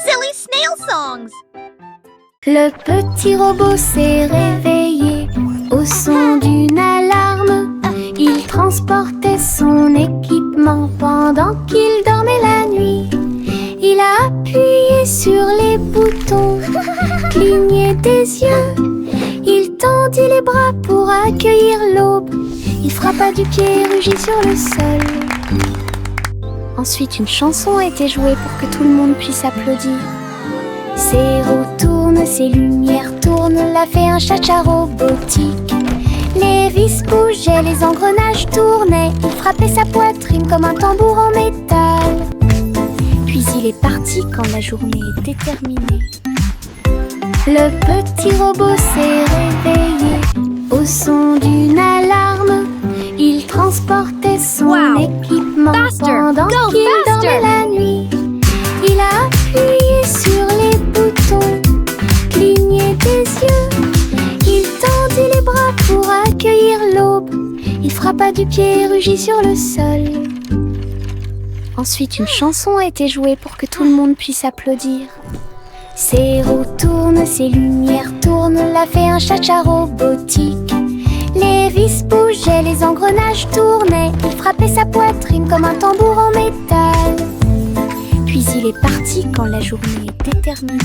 silly snail songs. Le petit robot s'est réveillé au son d'une alarme. Il transportait son équipement pendant qu'il dormait la nuit. Il a appuyé sur les boutons, cligné des yeux. Il tendit les bras pour accueillir l'aube. Il frappa du pied et rugit sur le sol. Ensuite, une chanson a été jouée pour que tout le monde puisse applaudir. Ses roues tournent, ses lumières tournent, l'a fait un cha-cha robotique. Les vis bougeaient, les engrenages tournaient. Il frappait sa poitrine comme un tambour en métal. Puis il est parti quand la journée était terminée. Le petit robot s'est réveillé au son d'une alarme. Il transportait son équipement pendant qu'il dormait la nuit. Il a appuyé sur les boutons, cligné des yeux. Il tendit les bras pour accueillir l'aube. Il frappa du pied et rugit sur le sol. Ensuite, une chanson a été jouée pour que tout le monde puisse applaudir. Ses roues tournent, ses lumières tournent, l'a fait un cha-cha robotique. Les vis bougeaient, les engrenages tournaient. Il frappait sa poitrine comme un tambour en métal. Puis il est parti quand la journée était terminée.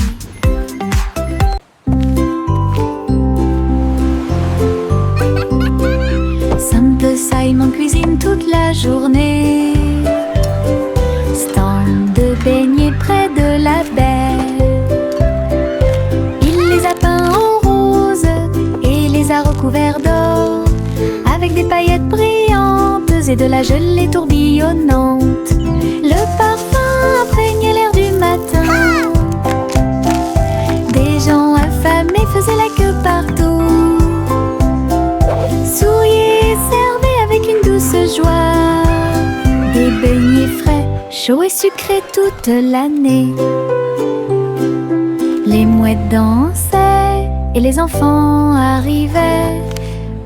Simple Simon cuisine toute la journée. Stand de beignets près de la baie. Il les a peints en rose et les a recouverts d'or, avec des paillettes brillantes et de la gelée tourbillonnante. Le parfum imprégnait l'air du matin. Des gens affamés faisaient la queue partout. Souriaient et servaient avec une douce joie. Des beignets frais, chauds et sucrés toute l'année. Les mouettes dansaient et les enfants arrivaient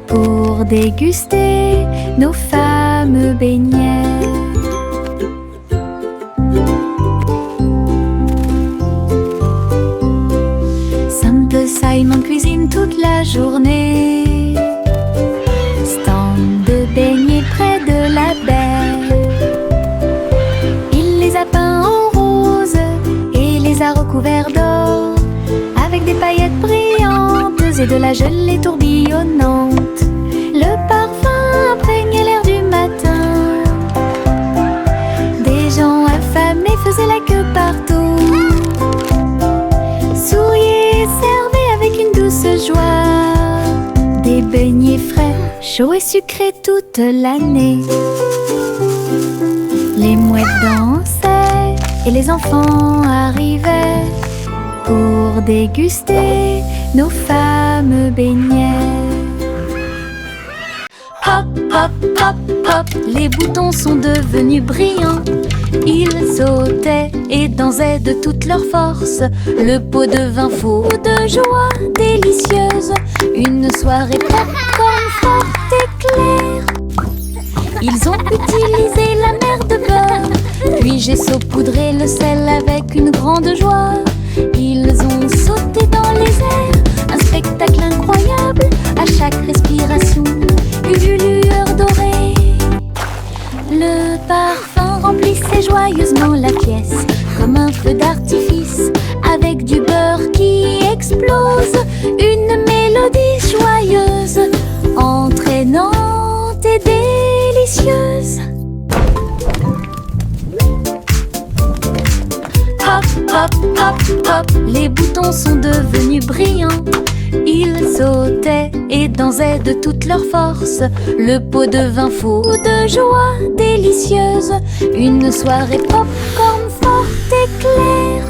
pour déguster nos fameux beignets. Simple Simon cuisine toute la journée. Stand de beignets près de la baie. Il les a peints en rose et les a recouverts d'or, avec des paillettes brillantes et de la gelée tourbillonnante. Le parfum imprégnait l'air du matin. Des gens affamés faisaient la queue partout. Souriaient et servaient avec une douce joie. Des beignets frais, chauds et sucrés toute l'année. Les mouettes dansaient et les enfants arrivaient pour déguster nos fameux beignets. Hop, hop, hop, hop, les boutons sont devenus brillants. Ils sautaient et dansaient de toute leur force. Le pot devint fou de joie délicieuse. Une soirée popcorn forte et claire. Ils ont utilisé la mer de beurre, puis j'ai saupoudré le sel avec une grande joie. Ils ont sauté dans les airs, un spectacle incroyable. À chaque respiration, une lueur dorée. Le parfum remplissait joyeusement la pièce, comme un feu d'artifice, avec du beurre qui explose. Une mélodie joyeuse, entraînante et délicieuse. Hop, hop, hop, hop, les boutons sont devenus brillants. Ils sautaient et dansaient de toute leur force. Le pot devint fou de joie délicieuse. Une soirée popcorn forte et claire.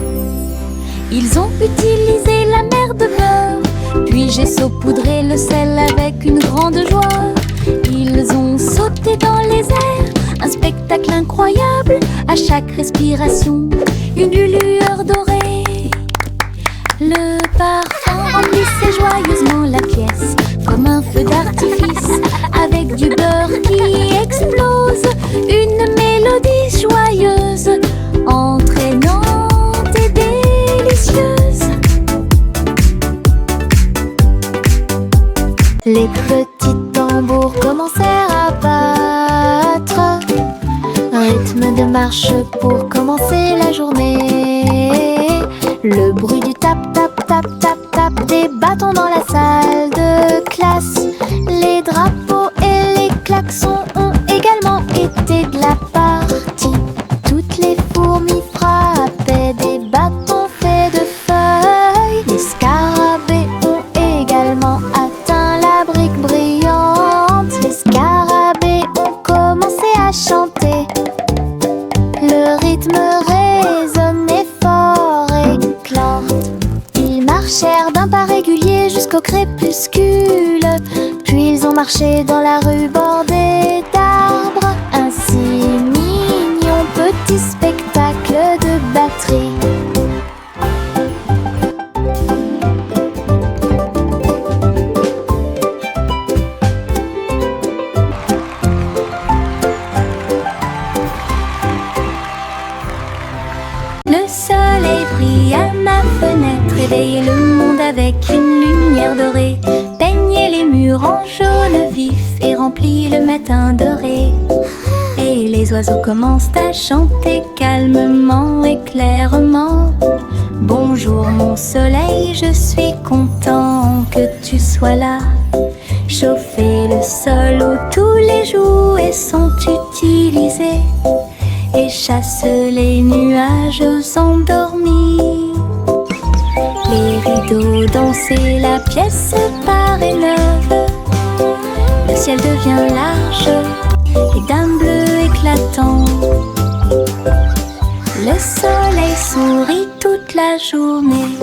Ils ont utilisé la mer de beurre, puis j'ai saupoudré le sel avec une grande joie. Ils ont sauté dans les airs, un spectacle incroyable. À chaque respiration, une lueur dorée. Le parfum remplissait joyeusement la pièce, comme un feu d'artifice, avec du beurre qui explose. Une mélodie joyeuse, entraînante et délicieuse. rythme de marche pour commencer la journée. Le bruit du tap tap tap tap tap des bâtons dans la salle de classe. Les drapeaux et les klaxons ont également été de la partie. Toutes les fourmis frappaient des bâtons faits de feuilles. Les scarabées ont également atteint la brique brillante. Les scarabées ont commencé à chanter. Le rythme résonnait fort et clante. Ils marchèrent d'un pas régulier jusqu'au crépuscule. Puis ils ont marché dans la rue bordée d'arbres. Un si mignon petit spectacle de batterie. Le soleil brille à ma fenêtre, réveille le monde avec une lumière dorée. Peignez les murs en jaune vif et remplit le matin doré. Et les oiseaux commencent à chanter calmement et clairement. Bonjour mon soleil, je suis content que tu sois là. Chauffer le sol où tous les jouets sont utilisés et chasse les nuages endormis. Les rideaux dansaient, la pièce paraît neuve. Le ciel devient large et d'un bleu éclatant. Le soleil sourit toute la journée.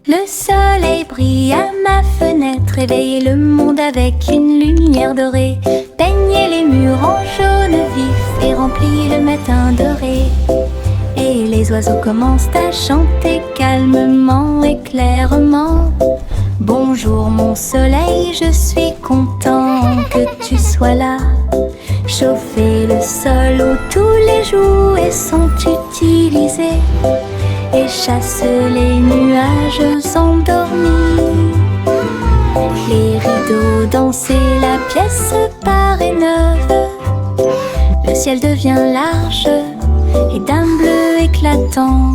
Le soleil brille à ma fenêtre, réveille le monde avec une lumière dorée. Peignez les murs en jaune vif et remplit le matin doré. Et les oiseaux commencent à chanter calmement et clairement. Bonjour mon soleil, je suis content que tu sois là. Chauffer le sol où tous les jouets sont utilisés et chasse les nuages endormis. Les rideaux dansaient, la pièce paraît neuve. Le ciel devient large et d'un bleu éclatant.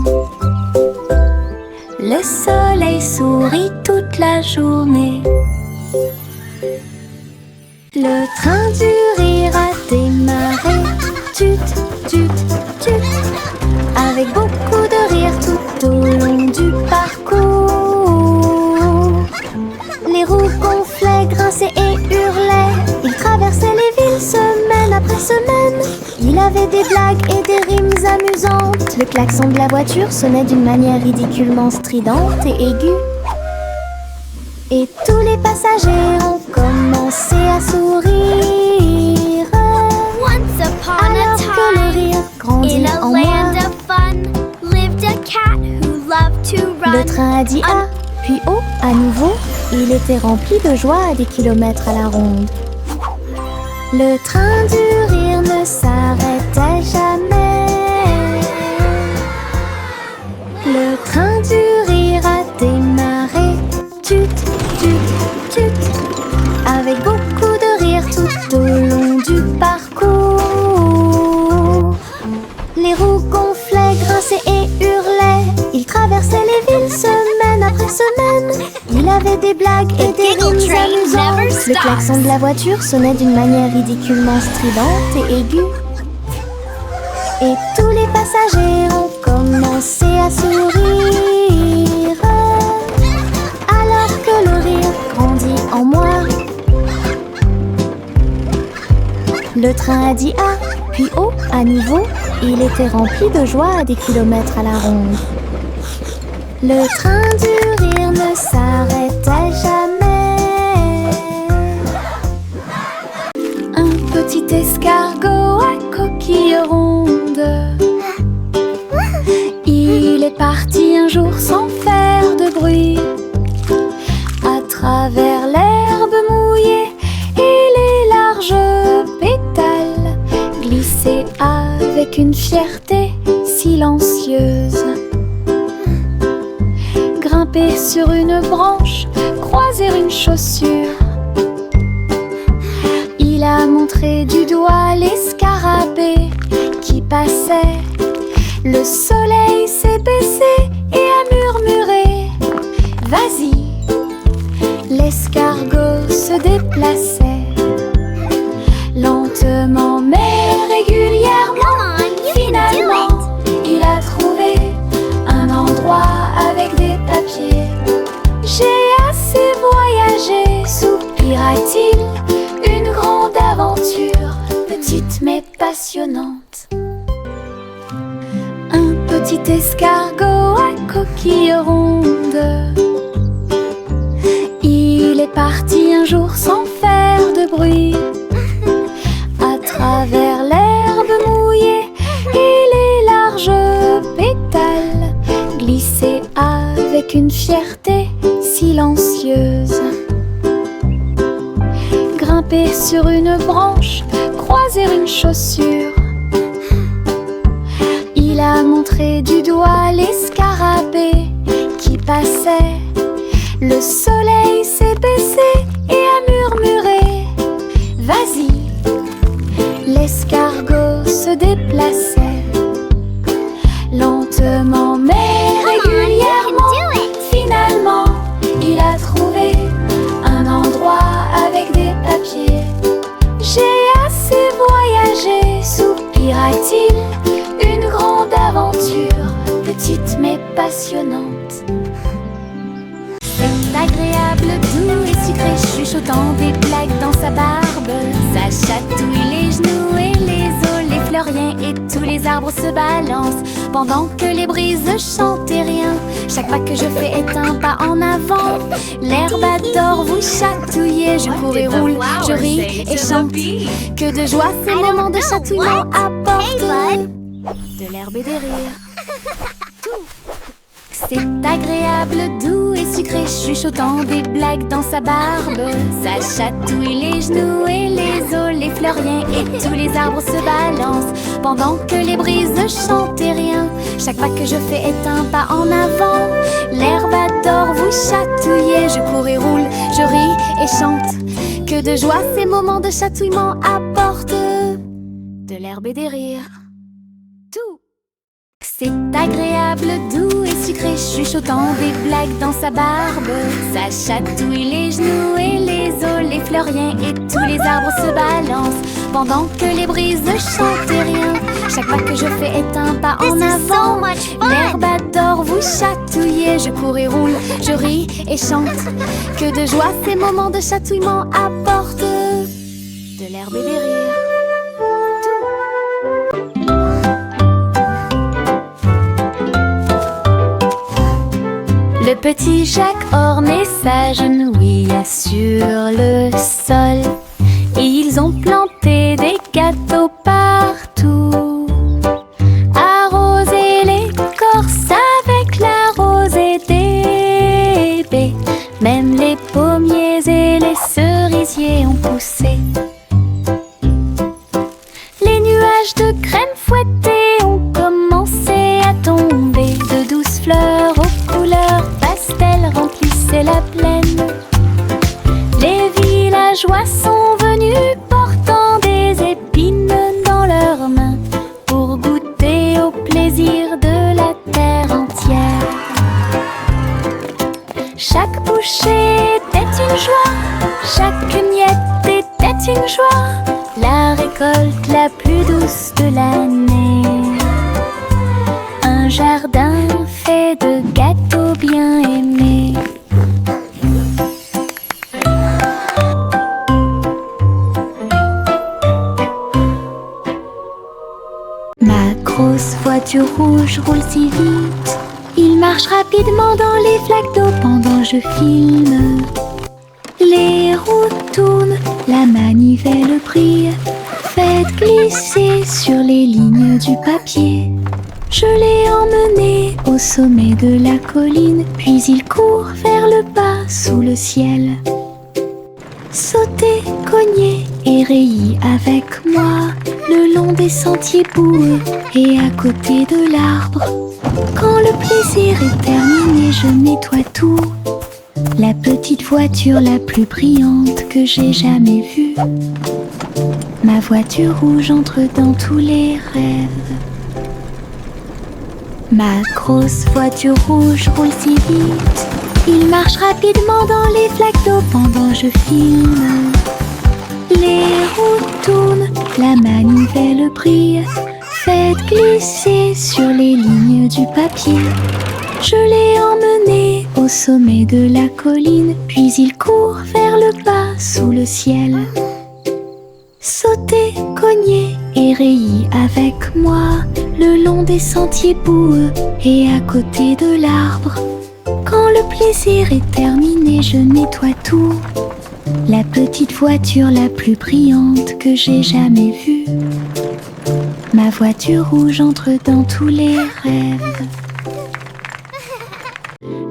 Le soleil sourit toute la journée. Le train du rire a démarré. Tut, tut, tut. Avec beaucoup de rire tout au long du parcours. Les roues gonflaient, grinçaient et hurlaient. Il traversait les villes semaine après semaine. Il avait des blagues et des rimes amusantes. Le klaxon de la voiture sonnait d'une manière ridiculement stridente et aiguë. Et tous les passagers ont commencé à sourire. Once upon a Alors que le time, rire grandit in a en land moi. of fun, lived a cat who loved to Le run. train a dit A, puis O à nouveau. Il était rempli de joie à des kilomètres à la ronde. Le train du rire ne s'arrêtait jamais. Le train du rire a démarré. Tut, tut, tut. Avec beaucoup de rire tout au long du parcours. Les roues gonflaient, grinçaient et hurlaient. Il traversait les villes semaine après semaine. Il avait des blagues et des giggle rimes train amusantes. never Le stops. klaxon de la voiture sonnait d'une manière ridiculement stridente et aiguë. Et tous les passagers ont commencé à sourire. Alors que le rire grandit en moi. Le train a dit A, puis O à nouveau. Il était rempli de joie à des kilomètres à la ronde. Le train du rire ne s'arrêtait jamais. Un petit escargot à coquille ronde. Il est parti un jour sans faire de bruit, à travers l'herbe mouillée et les larges pétales, glisser avec une fierté silencieuse. Grimper sur une branche, croiser une chaussure. Il Il a montré du doigt les scarabées qui passaient. Le soleil s'est baissé et a murmuré: vas-y. L'escargot se déplaçait lentement mais régulièrement. Finalement, il a trouvé un endroit avec des papiers. J'ai assez voyagé, soupira-t-il. Une grande aventure, petite mais passionnante. Un petit escargot à coquille ronde. Il est parti un jour sans faire de bruit. À travers l'herbe mouillée et les larges pétales, glisser avec une fierté silencieuse. Grimper sur une branche, croiser une chaussure. Il a montré du doigt les scarabées qui passaient. Le soleil s'est baissé et a murmuré: vas-y. L'escargot se déplaçait lentement mais régulièrement. Finalement, il a trouvé un endroit avec des papiers. J'ai assez voyagé, soupira-t-il. Une grande aventure, petite mais passionnante. C'est agréable, doux et sucré, chuchotant des blagues dans sa barbe. Ça chatouille les genoux et les os, les fleuriens et tous les arbres se balancent pendant que les brises chantent et rien. Chaque pas que je fais est un pas en avant. L'herbe adore vous chatouiller. Je cours et roule, je ris et chante. Que de joie ces moments de chatouillement apportent de l'herbe et des rires. C'est agréable, doux et sucré, chuchotant des blagues dans sa barbe. Ça chatouille les genoux et les os, les fleuriens et tous les arbres se balancent pendant que les brises chantent et rien. Chaque pas que je fais est un pas en avant. L'herbe adore vous chatouiller. Je cours et roule, je ris et chante. Que de joie ces moments de chatouillement apportent de l'herbe et des rires. Tout. C'est agréable, doux et sucré, chuchotant des blagues dans sa barbe. Ça chatouille les genoux et les os, les fleuriens et tous les arbres se balancent pendant que les brises chantent et rien. Chaque pas que je fais est un pas en avant. L'herbe adore vous chatouiller. Je cours et roule, je ris et chante. Que de joie ces moments de chatouillement apportent de l'herbe et des rires. Le petit Jacques orné s'agenouilla sur le sol. Ils ont planté des gâteaux partout, arrosé l'écorce avec la rosée des baies. Même les pommiers et les cerisiers ont poussé. Les nuages de crème fouettée ont commencé à tomber. De douces fleurs aux couleurs pastel remplissaient la plaine. Les villageois sont venus portant des épines dans leurs mains pour goûter au plaisir de la terre entière. Chaque bouchée était une joie, chaque miette était une joie, la récolte la plus douce de l'année. Un jardin fait de gâteaux bien aimés. Ma grosse voiture rouge roule si vite. Il marche rapidement dans les flaques d'eau pendant que je filme. Les roues tournent, la manivelle brille. Faites glisser sur les lignes du papier. Je l'ai emmené au sommet de la colline, puis il court vers le bas sous le ciel. Sauter, cogner et rayer avec moi le long des sentiers boueux et à côté de l'arbre. Quand le plaisir est terminé, je nettoie tout. La petite voiture la plus brillante que j'ai jamais vue. Ma voiture rouge entre dans tous les rêves. Ma grosse voiture rouge roule si vite. Il marche rapidement dans les flaques d'eau pendant que je filme. Les roues tournent, la manivelle brille. Faites glisser sur les lignes du papier. Je l'ai emmené au sommet de la colline, puis il court vers le bas sous le ciel. Sauter, cogner et rayer avec moi le long des sentiers boueux et à côté de l'arbre. Quand le plaisir est terminé, je nettoie tout. La petite voiture la plus brillante que j'ai jamais vue. Ma voiture rouge entre dans tous les rêves.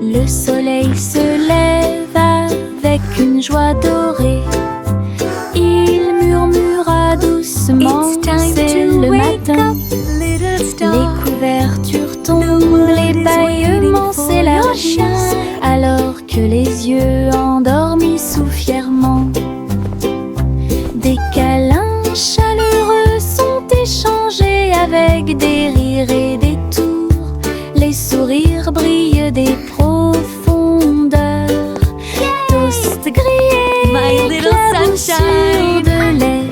Le soleil se lève avec une joie dorée. Il murmura doucement, c'est le matin. Les couvertures tombent, les bâillements s'élargissent, alors que les yeux endormis souffrent fièrement. Des câlins chaleureux sont échangés avec des rires et des tours. Les sourires brillent des profondeurs. Toast grillé, éclaboussure de lait.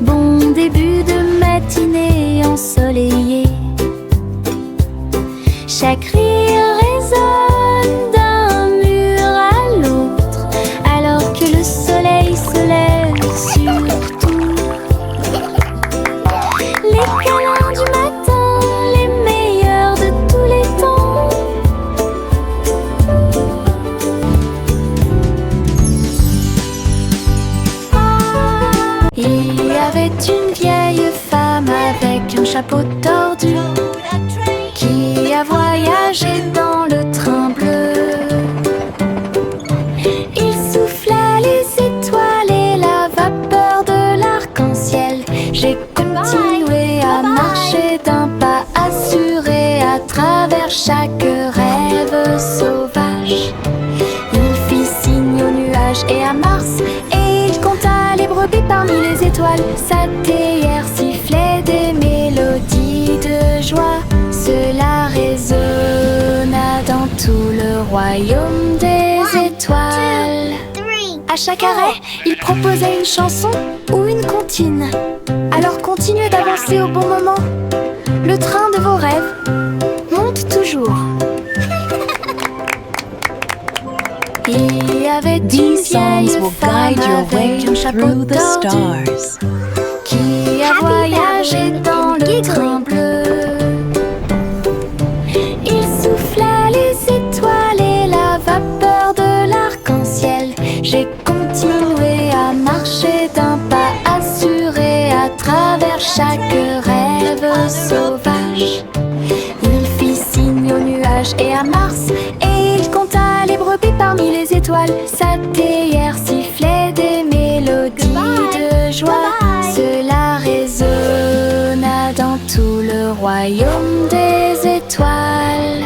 Bon début de matinée ensoleillée. Chaque rire résonne d'un mur à l'autre, alors que le soleil se lève sur tout. Les câlins du matin, les meilleurs de tous les temps. Il y avait une vieille femme avec un chapeau tordu qui a voyagé dans le train bleu. Il souffla les étoiles et la vapeur de l'arc-en-ciel. J'ai continué à marcher d'un pas assuré à travers chaque rêve sauvage. Il fit signe aux nuages et à Mars, et il compta les brebis parmi les étoiles. Sa théière sifflait des mélodies de joie. Cela résonna dans tout le royaume des étoiles. À chaque arrêt, il proposait une chanson ou une comptine. Alors continuez d'avancer au bon moment. Le train de vos rêves monte toujours. Il y avait une These songs vieille will femme guide your way avec un chapeau through the tordu stars. qui a voyagé dans le train bleu. Il souffla les étoiles et la vapeur de l'arc-en-ciel. J'ai continué à marcher d'un pas assuré à travers chaque rêve sauvage. Il fit signe aux nuages et à Mars, et il compta les brebis parmi les étoiles. Sa théière sifflait des mélodies de joie. Cela résonna dans tout le royaume des étoiles.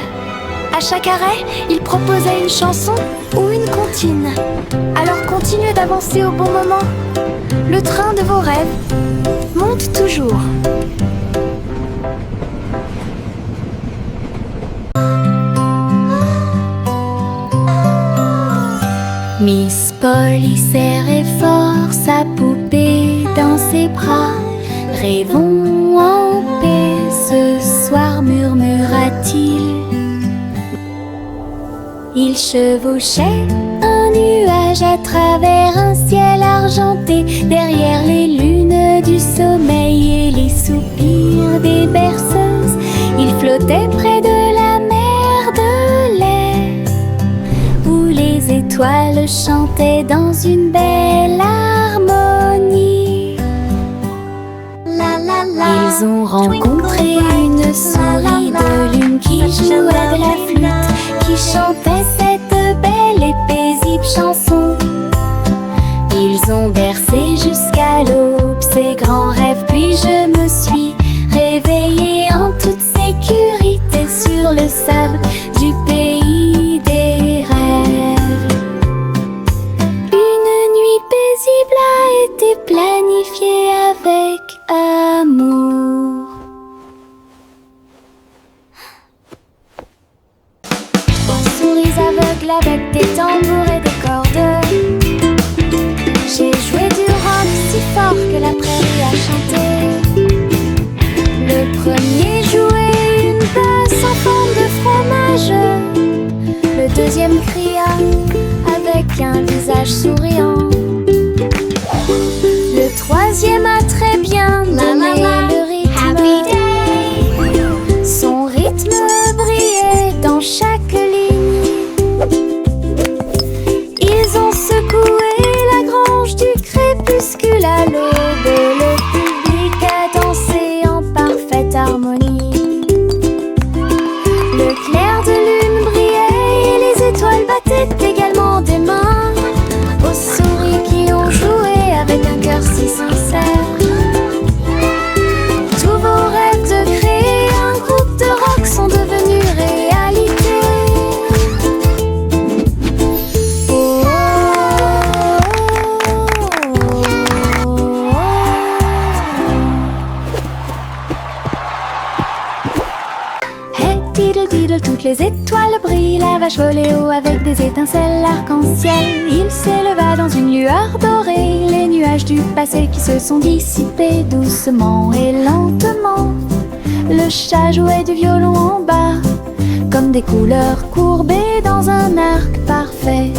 À chaque arrêt, il proposait une chanson ou une comptine. Alors continuez d'avancer au bon moment. Le train de vos rêves monte toujours. Miss Polly serrait fort sa poupée dans ses bras. Rêvons en paix ce soir, murmura-t-il. Il chevauchait un nuage à travers un ciel argenté, derrière les lunes du sommeil et les soupirs des berceuses. Il flottait près de la mer de lait, où les étoiles chantaient dans une belle harmonie. Ils ont rencontré une souris de lune qui jouait de la flûte, qui chantait cette belle et paisible chanson. Ils ont bercé jusqu'à l'aube ces grands rêves, puis je me suis réveillée en toute sécurité sur le sable du pays des rêves. Une nuit paisible a été planifiée avec avec des tambours et des cordes. J'ai joué du rock si fort que la prairie a chanté. Le premier jouait une basse en forme de fromage. Le deuxième cria avec un visage souriant. Le troisième a très bien donné le rythme. Son rythme brillait dans chaque ligne. Ils ont secoué la grange du crépuscule à l'aube. Le public a dansé en parfaite harmonie. Le clair de lune brillait et les étoiles battaient également des mains aux souris qui ont joué avec un cœur si sincère. Tous vos rêves de créer un groupe de rock sont devenus réalité. Oh, oh, oh, oh. Hey diddle diddle, toutes les étoiles brillent. La vache volait haut avec des étincelles arc-en-ciel. Il s'éleva dans une lueur dorée. Les nuages du passé qui se sont dissipés doucement et lentement. Le chat jouait du violon en bas, comme des couleurs courbées dans un arc parfait.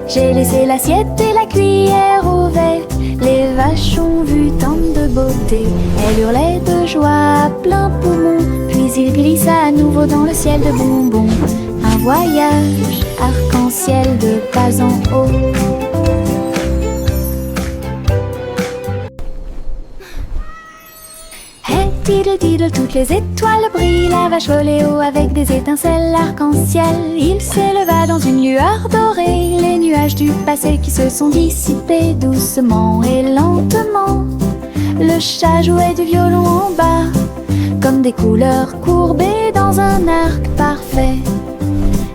J'ai laissé l'assiette et la cuillère au vert. Les vaches ont vu tant de beauté. Elles hurlaient de joie à plein poumon. Puis il glissa à nouveau dans le ciel de bonbons. Un voyage arc-en-ciel de bas en haut. Hey diddle diddle, toutes les étoiles brillent. La vache volait haut avec des étincelles arc-en-ciel. Il s'éleva dans une lueur dorée. Les nuages du passé qui se sont dissipés doucement et lentement. Le chat jouait du violon en bas, comme des couleurs courbées dans un arc parfait.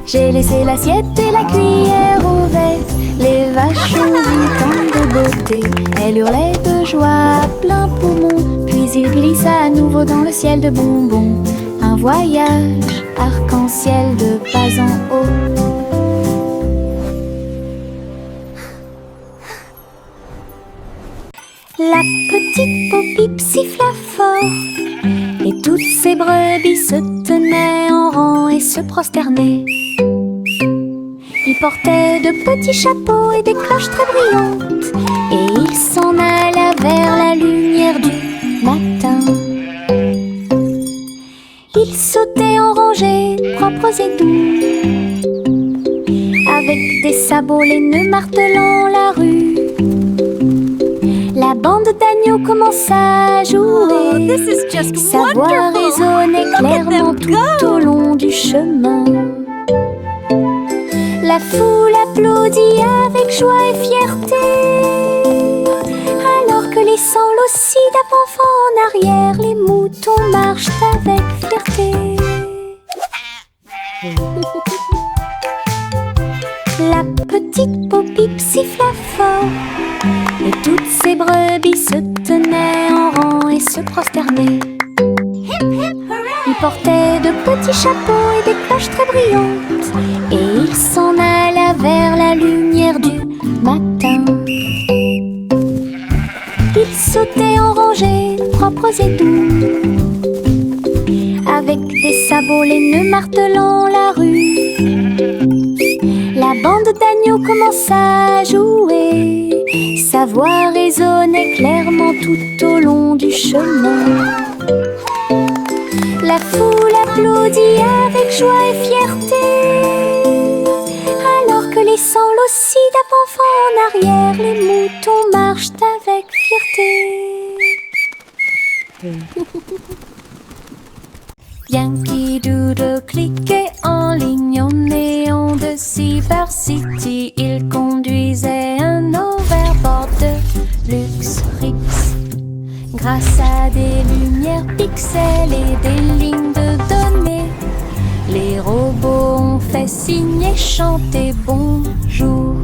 J'ai laissé l'assiette et la cuillère au vert. Les vaches ont vu tant de beauté. Elles hurlaient de joie à plein poumon. Puis il glissa à nouveau dans le ciel de bonbons. Un voyage arc-en-ciel de bas en haut. La petite Popip siffla fort, et toutes ces brebis se tenaient en rang et se prosternaient. Ils portaient de petits chapeaux et des cloches très brillantes, et ils s'en allaient vers la lumière du matin. Ils sautaient en rangées propres et doux, avec des sabots laineux martelant la rue. La bande d'agneaux commença à jouer. Sa voix résonnait clairement tout au long du chemin. La foule applaudit avec joie et fierté, alors que les sanglots aussi d'avant en arrière. Les moutons marchent avec fierté. La petite Popip siffla fort, et toutes ces brebis se tenaient en rang et se prosternaient. Ils portaient de petits chapeaux et des cloches très brillantes, et ils s'en allaient vers la lumière du matin. Ils sautaient en rangées propres et doux, avec des sabots laineux martelant la rue. La bande d'agneaux commença à jouer. Sa voix résonnait clairement tout au long du chemin. La foule applaudit avec joie et fierté, alors que les sanglots aussi d'avant en arrière. Les moutons marchent avec fierté. Yankee Doodle cliquait en ligne au néon de Silver City. Il conduisait un overboard de luxe Rix. Grâce à des lumières pixels et des lignes de données, les robots ont fait signe et chanter bonjour.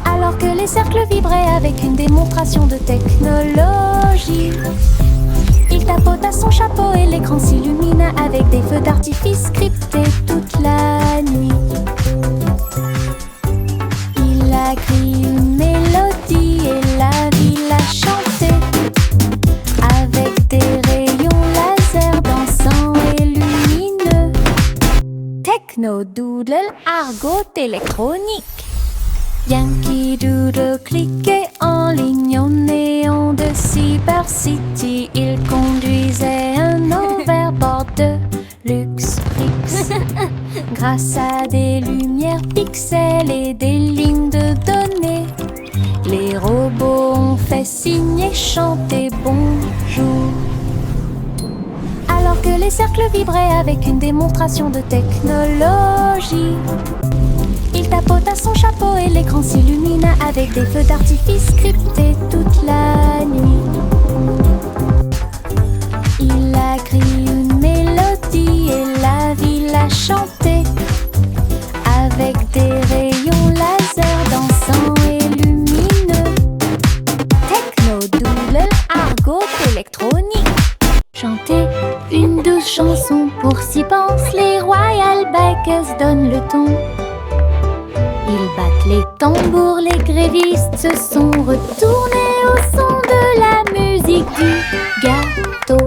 Alors que les cercles vibraient avec une démonstration de technologie, il tapota son chapeau et l'écran s'illumina avec des feux d'artifice scriptés toute la nuit. Doodle, argot électronique. Yankee Doodle cliquait en ligne au néon de Cyber City. Il conduisait un overboard de luxe Rix. Grâce à des lumières pixels et des lignes de données, les robots ont fait signe et chanter bonjour. Alors que les cercles vibraient avec une démonstration de technologie, il tapota son chapeau et l'écran s'illumina avec des feux d'artifice scriptés toute la nuit. Il a crié une mélodie et la ville a chanté avec des rayons laser dansants et lumineux. Techno, doodle, argot électronique. Chanter une douce chanson pour s'y pensent les Royal Bikers donnent le ton. Ils battent les tambours, les grévistes se sont retournés au son de la musique du gâteau.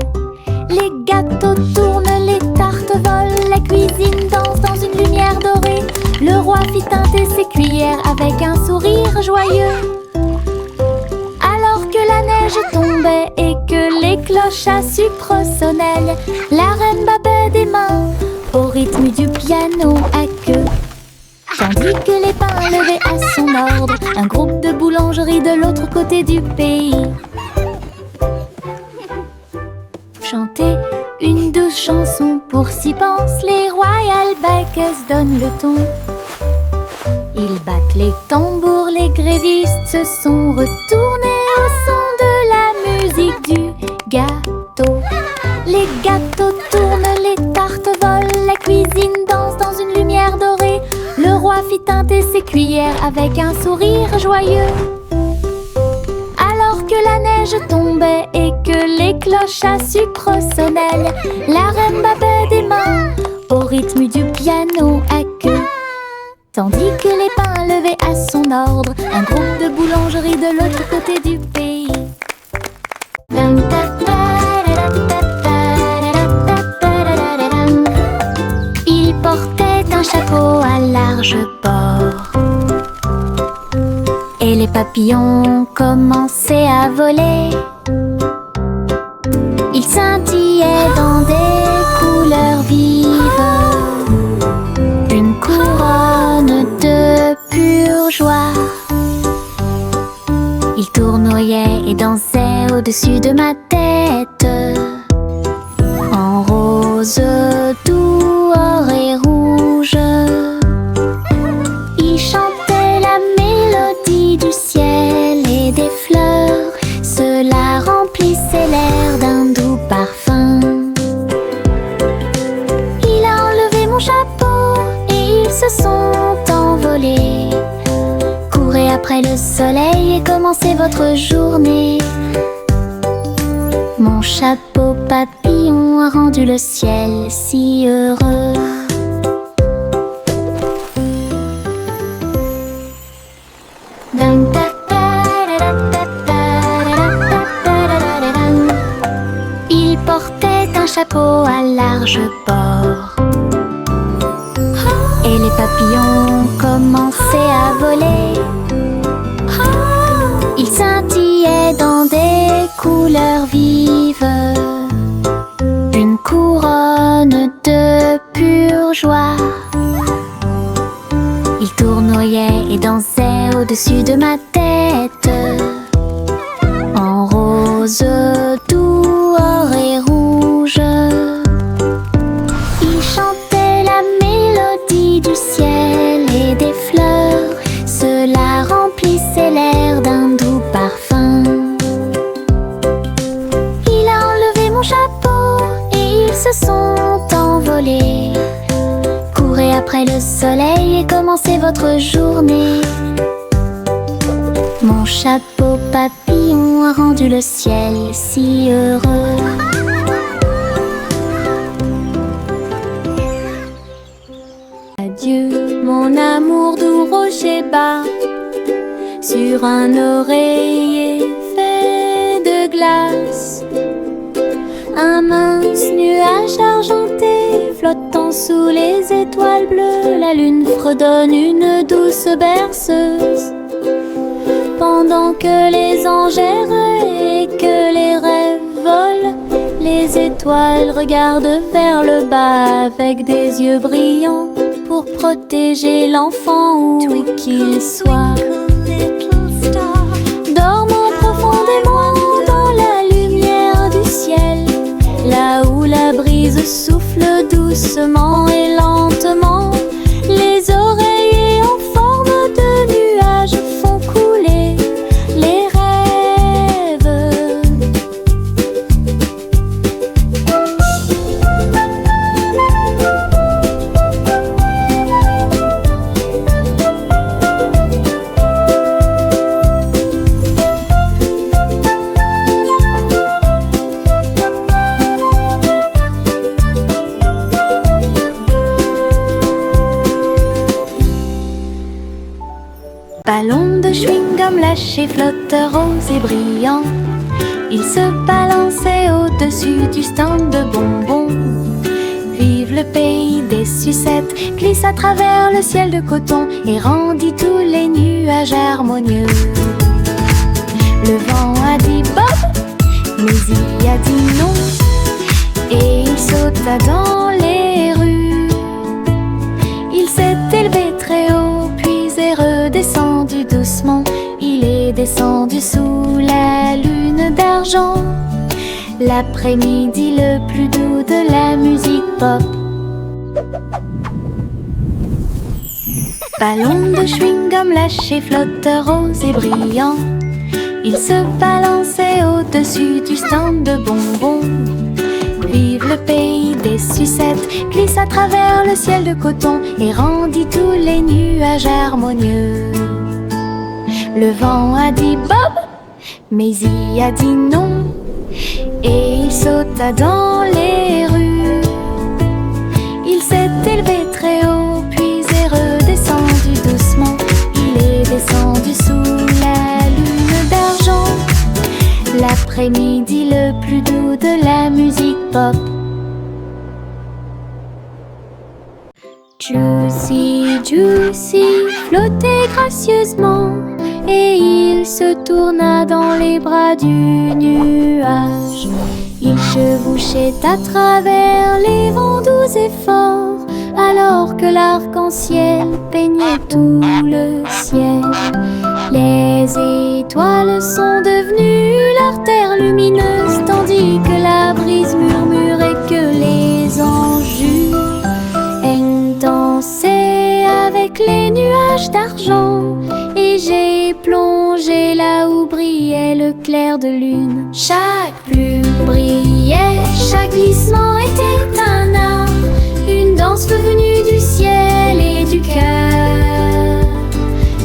Les gâteaux tournent, les tartes volent, la cuisine danse dans une lumière dorée. Le roi fit teinter ses cuillères avec un sourire joyeux. Alors que la neige tombait et que les cloches à sucre sonnaient, la reine battait des mains au rythme du piano à queue. Tandis que les pains levaient à son ordre un groupe de boulangeries de l'autre côté du pays. Chanter une douce chanson pour s'y pensent les Royal Bikers donnent le ton. Ils battent les tambours, les grévistes se sont retournés au son de la musique du gâteau. Les gâteaux tournent, les tartes volent, la cuisine danse dans une lumière dorée. Le roi fit teinter ses cuillères avec un sourire joyeux. Alors que la neige tombait et que les cloches à sucre sonnaient, la reine battait des mains au rythme du piano à queue. Tandis que les pains levaient à son ordre un groupe de boulangeries de l'autre côté du pays. Il portait un chapeau à large bord et les papillons commençaient à voler. Ils scintillaient dans des couleurs vives, une couronne de pure joie. Ils tournoyaient et dansaient au-dessus de ma tête, en rose, doux, or et rouge. Ils chantaient la mélodie du ciel et des fleurs. Cela remplissait l'air d'un doux parfum. Il a enlevé mon chapeau et ils se sont envolés. Courez après le soleil et commencez votre journée. Mon chapeau papillon a rendu le ciel si heureux. Il portait un chapeau à large bord et les papillons commençaient à voler. Ils scintillaient dans des couleurs vives, une couronne de pure joie. Ils tournoyaient et dansaient au-dessus de ma tête, en rose, doux, or et rouge. Ils chantaient la mélodie du ciel et des fleurs. Cela remplissait l'air d'un doux parfum. Il a enlevé mon chapeau et ils se sont envolés. Courez après le soleil et commencez votre journée. Mon chapeau papillon a rendu le ciel si heureux. Adieu, mon amour doux rocher bas, sur un oreiller fait de glace. Un mince nuage argenté flottant sous les étoiles bleues, la lune fredonne une douce berceuse. Pendant que les anges errent et que les rêves volent, les étoiles regardent vers le bas avec des yeux brillants pour protéger l'enfant où qu'il soit. Dormant profondément dans la lumière du ciel, là où la brise souffle doucement et lentement, les oreillers en forme de nuages font couler les rêves. Ballon de chewing-gum lâché, flotteur rose et brillant, il se balançait au-dessus du stand de bonbons. Vive le pays des sucettes, glisse à travers le ciel de coton et rendit tous les nuages harmonieux. Le vent a dit Bob, mais il a dit non, et il sauta dans les rues. Il s'est élevé très haut, puis est redescendu doucement. Il est descendu sous la lune d'argent, l'après-midi le plus doux de la musique pop. Ballon de chewing-gum lâché, flotteur rose et brillant, il se balançait au-dessus du stand de bonbons. Vive le pays des sucettes, glisse à travers le ciel de coton et rendit tous les nuages harmonieux. Le vent a dit Bob, mais il a dit non, et il sauta dans les rues. Il s'est élevé très haut, puis est redescendu doucement. Il est descendu sous la lune d'argent, l'après-midi le plus doux de la musique pop. Juicy, Juicy flottait gracieusement et il se tourna dans les bras du nuage. Il chevauchait à travers les vents doux et forts, alors que l'arc-en-ciel peignait tout le ciel. Les étoiles sont devenues leur terre lumineuse, tandis que la brise murmurait que les anges dansaient avec les nuages d'argent. Et j'ai plongé là où brillait le clair de lune. Chaque plume brillait, chaque glissement était un art, une danse venue du ciel et du cœur.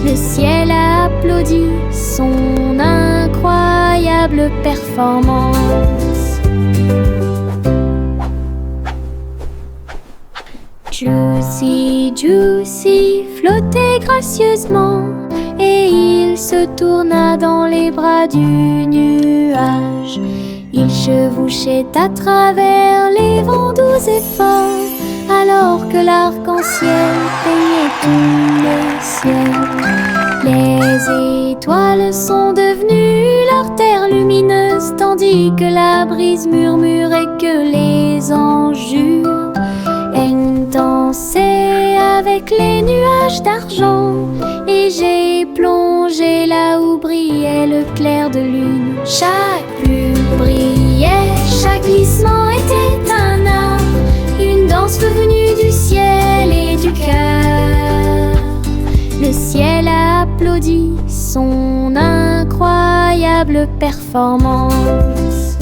Le ciel a applaudi son incroyable performance. Juicy, Juicy flottait gracieusement et il se tourna dans les bras du nuage. Il chevauchait à travers les vents doux et forts, alors que l'arc-en-ciel peignait tout le ciel. Les étoiles sont devenues leur terre lumineuse, tandis que la brise murmurait que les anges dansaient avec les nuages d'argent. Et j'ai plongé là où brillait le clair de lune. Chaque plume brillait, chaque glissement était un art, une danse venue du ciel et du cœur. Le ciel a applaudi son incroyable performance.